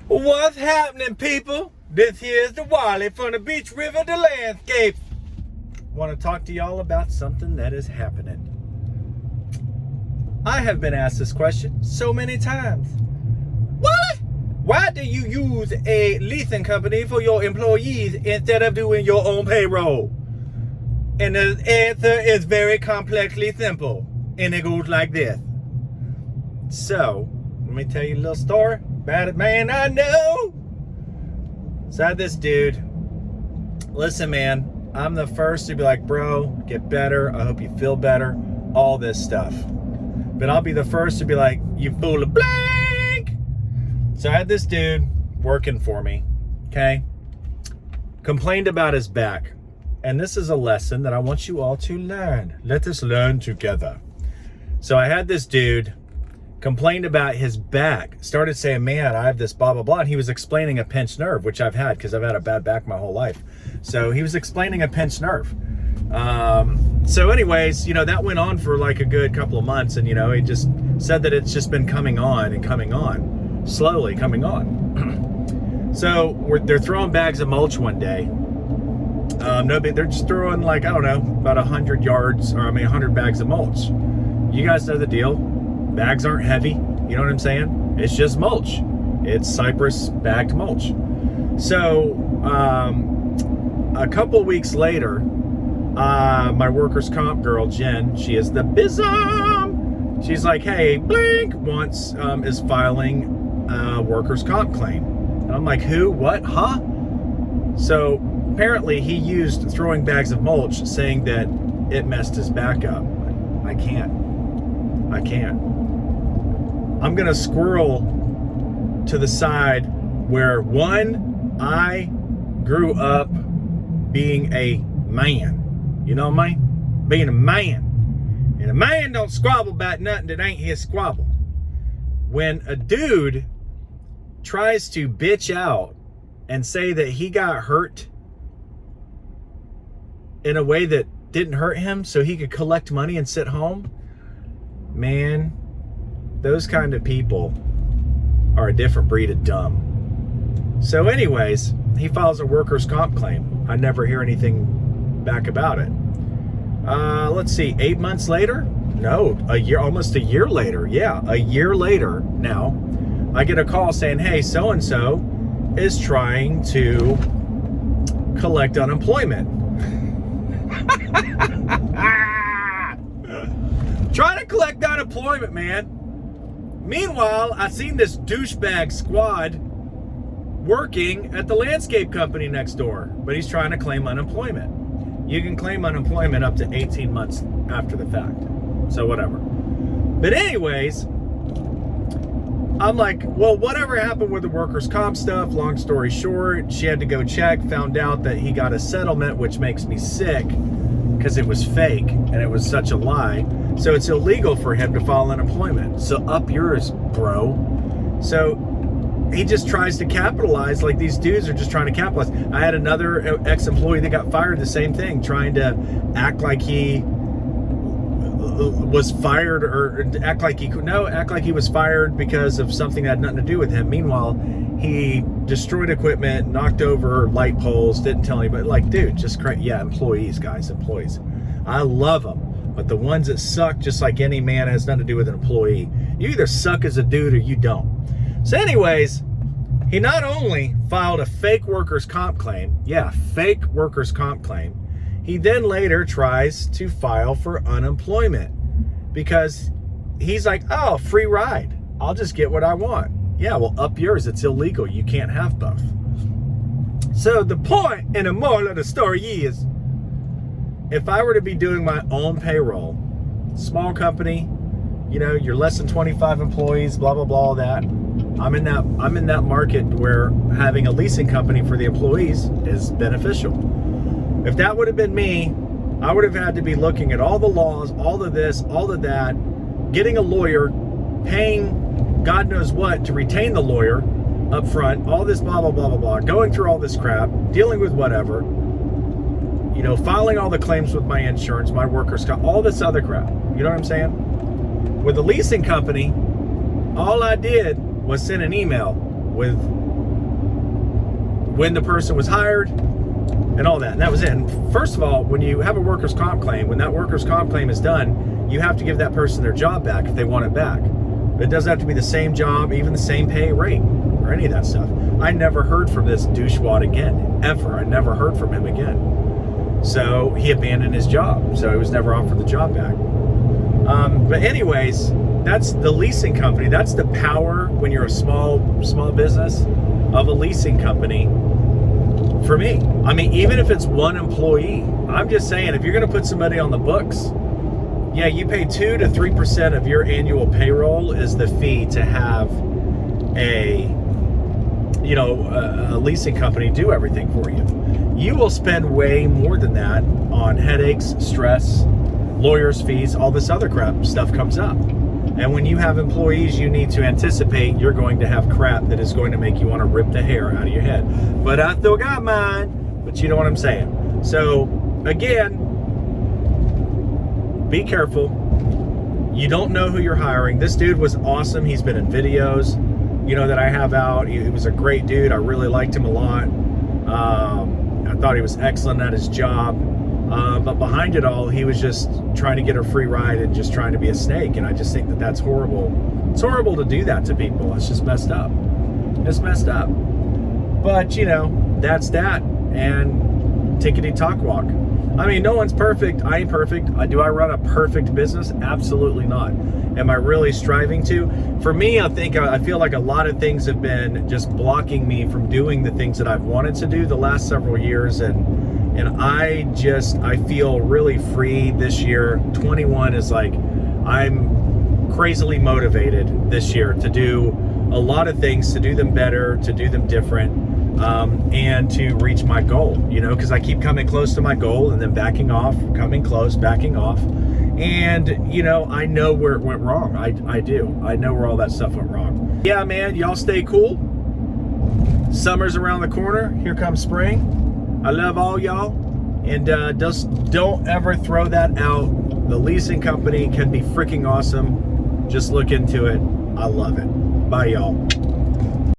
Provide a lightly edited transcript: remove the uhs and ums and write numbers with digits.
What's happening, people? This here's the Wally from the Beach River to Landscapes. Want to talk to y'all about something that is happening. I have been asked this question so many times. What? Why do you use a leasing company for your employees instead of doing your own payroll? And the answer is very complexly simple. And it goes like this. So, let me tell you a little story about it, man. I know. So I had this dude. Listen, man. I'm the first to be like, bro, get better. I hope you feel better. All this stuff. But I'll be the first to be like, you fool of blank. So I had this dude working for me. Okay. Complained about his back. And this is a lesson that I want you all to learn. Let us learn together. So I had this dude complained about his back, started saying, man, I have this blah, blah, blah. And he was explaining a pinched nerve, which I've had because I've had a bad back my whole life. So he was explaining a pinched nerve. So anyways, you know, that went on for like a good couple of months. And, you know, he just said that it's just been coming on and coming on, slowly coming on. So they're throwing bags of mulch one day. No, they're just throwing like, I don't know, about 100 yards, or 100 bags of mulch. You guys know the deal. Bags aren't heavy. You know what I'm saying? It's just mulch. It's cypress bagged mulch. So a couple weeks later, my workers' comp girl, Jen, she is the bizarre. She's like, hey, Blink is filing a workers' comp claim. And I'm like, who? What? Huh? So apparently he used throwing bags of mulch, saying that it messed his back up. I can't. I'm gonna squirrel to the side where, one, I grew up being a man. You know what I mean? Being a man. And a man don't squabble about nothing that ain't his squabble. When a dude tries to bitch out and say that he got hurt in a way that didn't hurt him so he could collect money and sit home, man, those kind of people are a different breed of dumb. So anyways, he files a workers' comp claim. I never hear anything back about it. Let's see, 8 months later? No, a year, almost a year later. Yeah, a year later now, I get a call saying, hey, so-and-so is trying to collect unemployment. Trying to collect unemployment, man. Meanwhile, I seen this douchebag squad working at the landscape company next door, but he's trying to claim unemployment. You can claim unemployment up to 18 months after the fact. So whatever. But anyways, I'm like, well, whatever happened with the workers' comp stuff, long story short, she had to go check, found out that he got a settlement, which makes me sick because it was fake and it was such a lie. So it's illegal for him to file unemployment. So up yours, bro. So he just tries to capitalize, like these dudes are just trying to capitalize. I had another ex-employee that got fired, the same thing, trying to act like he was fired, or act like he was fired because of something that had nothing to do with him. Meanwhile, he destroyed equipment, knocked over light poles, didn't tell anybody. Like, dude, just yeah, employees, guys, employees. I love them. But the ones that suck, just like any man, has nothing to do with an employee. You either suck as a dude or you don't. So anyways, he not only filed a fake workers' comp claim, yeah, fake workers' comp claim, he then later tries to file for unemployment because he's like, oh, free ride. I'll just get what I want. Yeah, well, up yours, it's illegal. You can't have both. So the point and the moral of the story is, if I were to be doing my own payroll, small company, you know, you're less than 25 employees, blah, blah, blah, all that. I'm in that market where having a leasing company for the employees is beneficial. If that would have been me, I would have had to be looking at all the laws, all of this, all of that, getting a lawyer, paying God knows what to retain the lawyer up front, all this blah, blah, blah, blah, blah, going through all this crap, dealing with whatever, you know, filing all the claims with my insurance, my workers' comp, all this other crap. You know what I'm saying? With a leasing company, all I did was sent an email with when the person was hired and all that. And that was it. And first of all, when you have a workers' comp claim, when that workers' comp claim is done, you have to give that person their job back if they want it back. It doesn't have to be the same job, even the same pay rate, or any of that stuff. I never heard from this douchewad again, ever. I never heard from him again. So he abandoned his job. So he was never offered the job back. But anyways, that's the leasing company. That's the power when you're a small business of a leasing company. For me, I mean, even if it's one employee, I'm just saying, if you're going to put somebody on the books, yeah, you pay 2 to 3% of your annual payroll is the fee to have a leasing company do everything for you. You will spend way more than that on headaches, stress, lawyers' fees, all this other crap stuff comes up. And when you have employees, you need to anticipate you're going to have crap that is going to make you want to rip the hair out of your head. But I still got mine. But you know what I'm saying. So again, be careful. You don't know who you're hiring. This dude was awesome. He's been in videos, that I have out. He was a great dude. I really liked him a lot. I thought he was excellent at his job. But behind it all, he was just trying to get a free ride and just trying to be a snake. And I just think that that's horrible. It's horrible to do that to people. It's just messed up. It's messed up. But, that's that. And tickety talk walk. I mean, no one's perfect. I ain't perfect. Do I run a perfect business? Absolutely not. Am I really striving to? For me, I feel like a lot of things have been just blocking me from doing the things that I've wanted to do the last several years. And I feel really free this year. 21 is like, I'm crazily motivated this year to do a lot of things, to do them better, to do them different. And to reach my goal, because I keep coming close to my goal and then backing off, coming close, backing off. And, I know where it went wrong. I do. I know where all that stuff went wrong. Yeah, man, y'all stay cool. Summer's around the corner. Here comes spring. I love all y'all. And just don't ever throw that out. The leasing company can be freaking awesome. Just look into it. I love it. Bye, y'all.